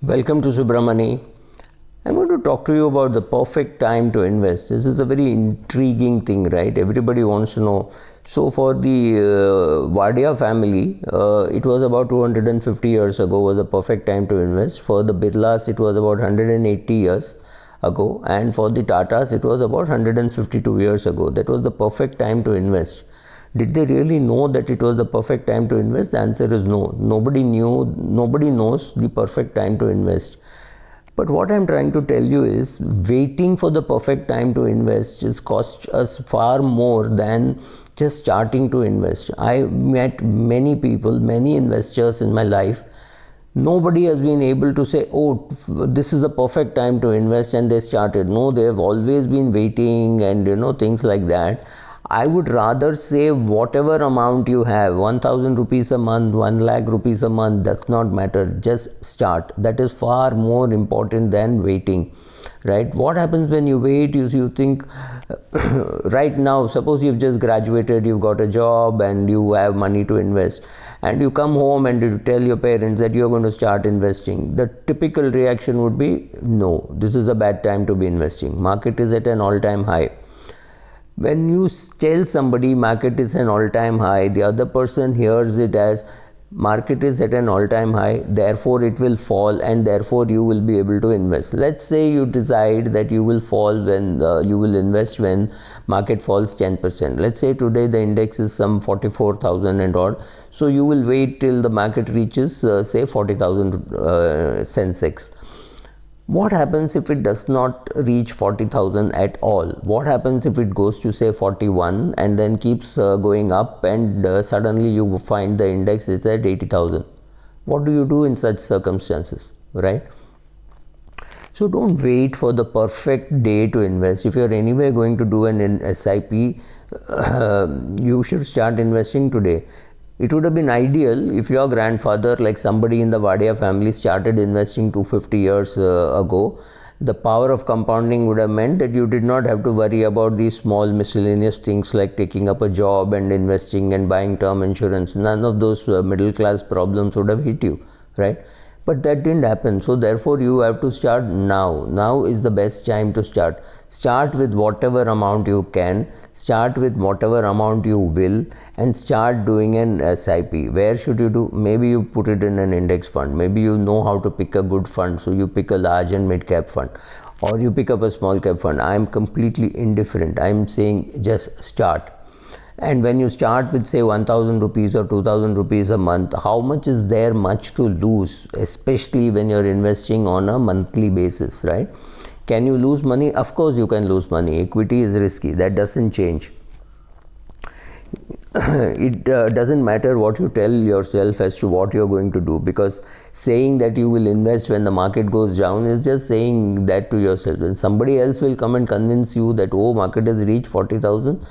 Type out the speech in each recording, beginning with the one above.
Welcome to Subramani. I'm going to talk to you about the perfect time to invest. This is a very intriguing thing, right? Everybody wants to know. So for the Wadia family, it was about 250 years ago was the perfect time to invest. For the Birlas, it was about 180 years ago. And for the Tatas, it was about 152 years ago. That was the perfect time to invest. Did they really know that it was the perfect time to invest? The answer is no. Nobody knows the perfect time to invest. But what I'm trying to tell you is waiting for the perfect time to invest just costs us far more than just starting to invest. I met many people, many investors in my life. Nobody has been able to say, oh, this is the perfect time to invest, and they started. No, they have always been waiting and things like that. I would rather say whatever amount you have, 1,000 rupees a month, 1 lakh rupees a month, does not matter. Just start. That is far more important than waiting, right? What happens when you wait is you think right now, suppose you've just graduated, you've got a job and you have money to invest, and you come home and you tell your parents that you're going to start investing. The typical reaction would be, no, this is a bad time to be investing. Market is at an all-time high. When you tell somebody market is an all-time high, the other person hears it as market is at an all-time high, therefore it will fall and therefore you will be able to invest. Let's say you decide that you will fall when you will invest when market falls 10%. Let's say today the index is some 44,000 and odd. So you will wait till the market reaches say 40,000 Sensex. What happens if it does not reach 40,000 at all? What happens if it goes to say 41 and then keeps going up and suddenly you find the index is at 80,000? What do you do in such circumstances, right? So don't wait for the perfect day to invest. If you're anyway going to do an SIP, you should start investing today. It would have been ideal if your grandfather, like somebody in the Wadia family, started investing 250 years ago. The power of compounding would have meant that you did not have to worry about these small miscellaneous things like taking up a job and investing and buying term insurance. None of those middle class problems would have hit you, right? But that didn't happen. So therefore you have to start now. Now is the best time to start. Start with whatever amount you can, start with whatever amount you will, and start doing an SIP. Where should you do? Maybe you put it in an index fund. Maybe you know how to pick a good fund, so you pick a large and mid cap fund, or you pick up a small cap fund. I am completely indifferent. I am saying just start. And when you start with say 1,000 rupees or 2,000 rupees a month, how much is there much to lose, especially when you're investing on a monthly basis, right? Can you lose money? Of course you can lose money. Equity is risky. That doesn't change. It doesn't matter what you tell yourself as to what you're going to do, because saying that you will invest when the market goes down is just saying that to yourself. And somebody else will come and convince you that, oh, market has reached 40,000.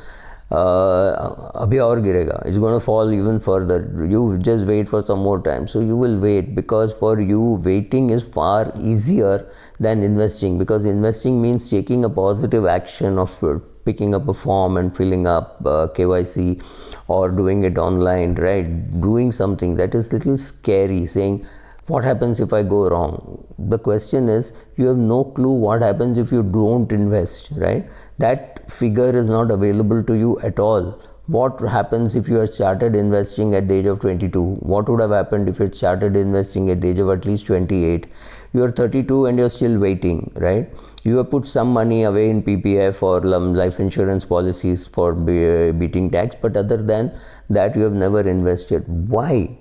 Abhi aur girega. It's going to fall even further. You just wait for some more time. So you will wait, because for you waiting is far easier than investing, because investing means taking a positive action of picking up a form and filling up KYC or doing it online, right? Doing something that is little scary, saying what happens if I go wrong? The question is, you have no clue what happens if you don't invest, right? That figure is not available to you at all. What happens if you had started investing at the age of 22? What would have happened if you had started investing at the age of at least 28? You are 32 and you're still waiting, right? You have put some money away in PPF or life insurance policies for beating tax, but other than that, you have never invested. Why?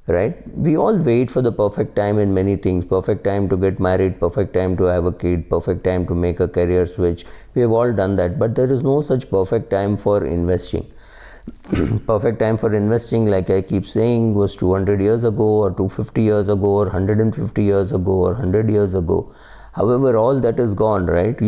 Right? We all wait for the perfect time in many things. Perfect time to get married, perfect time to have a kid, perfect time to make a career switch. We have all done that, but there is no such perfect time for investing. Perfect time for investing, like I keep saying, was 200 years ago or 250 years ago or 150 years ago or 100 years ago. However, all that is gone, right?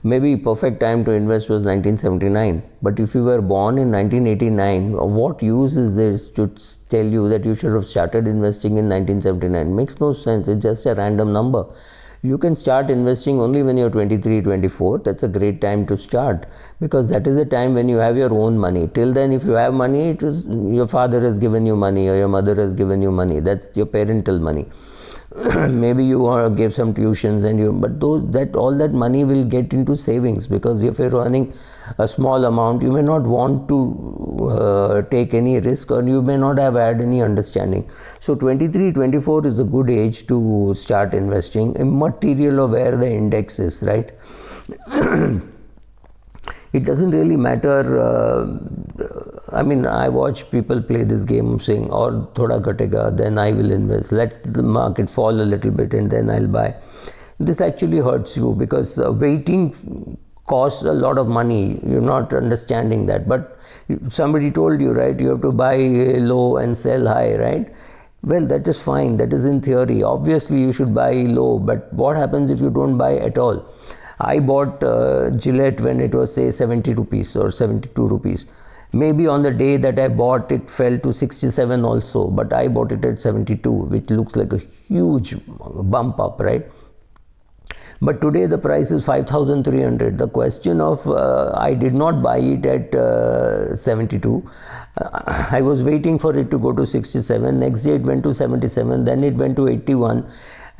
Maybe perfect time to invest was 1979. But if you were born in 1989, what use is this to tell you that you should have started investing in 1979? Makes no sense. It's just a random number. You can start investing only when you're 23, 24. That's a great time to start, because that is the time when you have your own money. Till then, if you have money, it is your father has given you money or your mother has given you money. That's your parental money. Maybe you give some tuitions, but all that money will get into savings, because if you're earning a small amount, you may not want to take any risk, or you may not have had any understanding. So 23, 24 is a good age to start investing, immaterial of where the index is, right? It doesn't really matter. I mean, I watch people play this game saying, or thoda ghatega, then I will invest. Let the market fall a little bit and then I'll buy. This actually hurts you, because waiting costs a lot of money. You're not understanding that. But somebody told you, right, you have to buy low and sell high, right? Well, that is fine. That is in theory. Obviously, you should buy low. But what happens if you don't buy at all? I bought Gillette when it was, say, 70 rupees or 72 rupees. Maybe on the day that I bought it fell to 67 also, but I bought it at 72, which looks like a huge bump up, right? But today the price is 5,300. The question of I did not buy it at 72. I was waiting for it to go to 67. Next day it went to 77. Then it went to 81.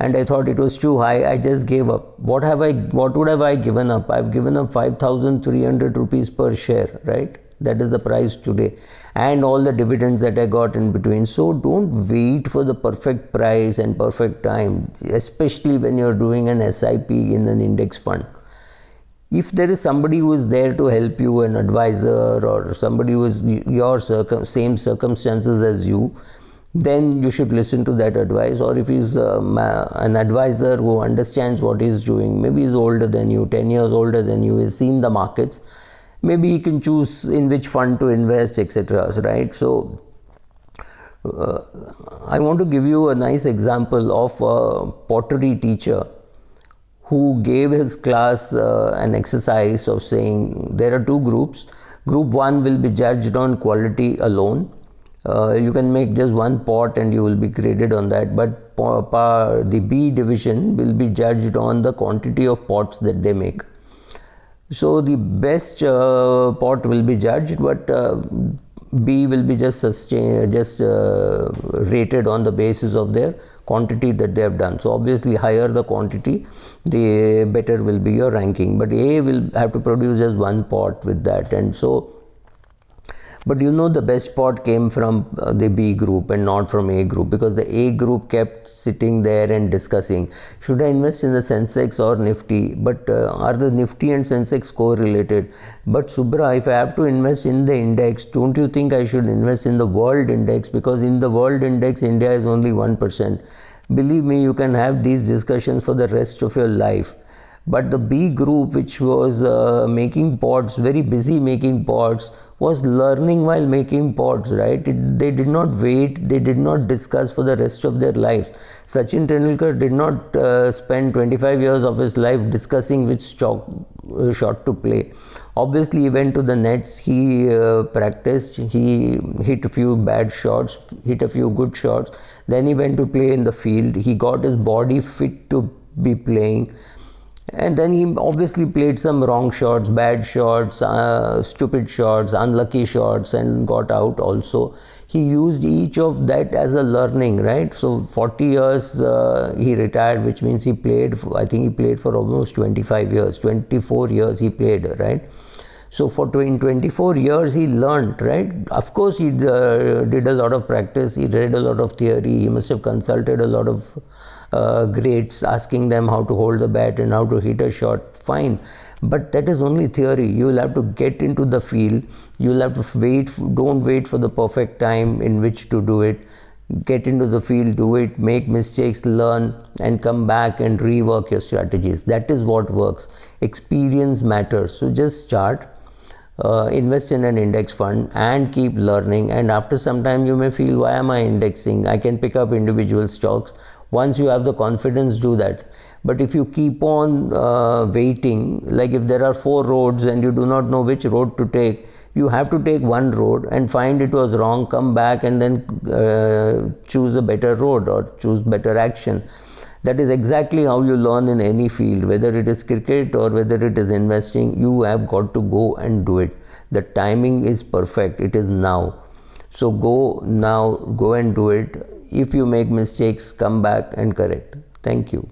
And I thought it was too high. I just gave up. What would have I given up? I've given up 5,300 rupees per share, right? That is the price today, and all the dividends that I got in between. So don't wait for the perfect price and perfect time, especially when you're doing an SIP in an index fund. If there is somebody who is there to help you, an advisor or somebody who is your same circumstances as you, then you should listen to that advice. Or if he's an advisor who understands what he's doing, maybe he's older than you, 10 years older than you, he's seen the markets, maybe he can choose in which fund to invest, etc. Right? So I want to give you a nice example of a pottery teacher who gave his class an exercise of saying there are two groups. Group 1 will be judged on quality alone. You can make just one pot and you will be graded on that, but the B division will be judged on the quantity of pots that they make. So the best pot will be judged, but B will be just rated on the basis of their quantity that they have done. So obviously higher the quantity, the better will be your ranking, but A will have to produce just one pot with that. And so, but the best pot came from the B group and not from A group, because the A group kept sitting there and discussing, should I invest in the Sensex or Nifty? But are the Nifty and Sensex correlated? But Subra, if I have to invest in the index, don't you think I should invest in the world index? Because in the world index, India is only 1%. Believe me, you can have these discussions for the rest of your life. But the B group, which was making pots, very busy making pots, was learning while making pots, right? They did not wait, they did not discuss for the rest of their lives. Sachin Tendulkar did not spend 25 years of his life discussing which shot to play. Obviously, he went to the nets, he practiced, he hit a few bad shots, hit a few good shots, then he went to play in the field, he got his body fit to be playing. And then he obviously played some wrong shots, bad shots, stupid shots, unlucky shots, and got out also. He used each of that as a learning, right? So 40 years he retired, which means he played, I think he played for almost 25 years, 24 years he played, right? So in 24 years he learned, right? Of course he did a lot of practice, he read a lot of theory, he must have consulted a lot of greats, asking them how to hold the bat and how to hit a shot, fine. But that is only theory. You will have to get into the field, you will have to wait, don't wait for the perfect time in which to do it. Get into the field, do it, make mistakes, learn, and come back and rework your strategies. That is what works. Experience matters. So just start. Invest in an index fund and keep learning, and after some time you may feel, why am I indexing? I can pick up individual stocks. Once you have the confidence, do that. But if you keep on waiting, like if there are 4 roads and you do not know which road to take, you have to take one road and find it was wrong, come back and then choose a better road or choose better action. That is exactly how you learn in any field, whether it is cricket or whether it is investing. You have got to go and do it. The timing is perfect, it is now. So go now, go and do it. If you make mistakes, come back and correct. Thank you.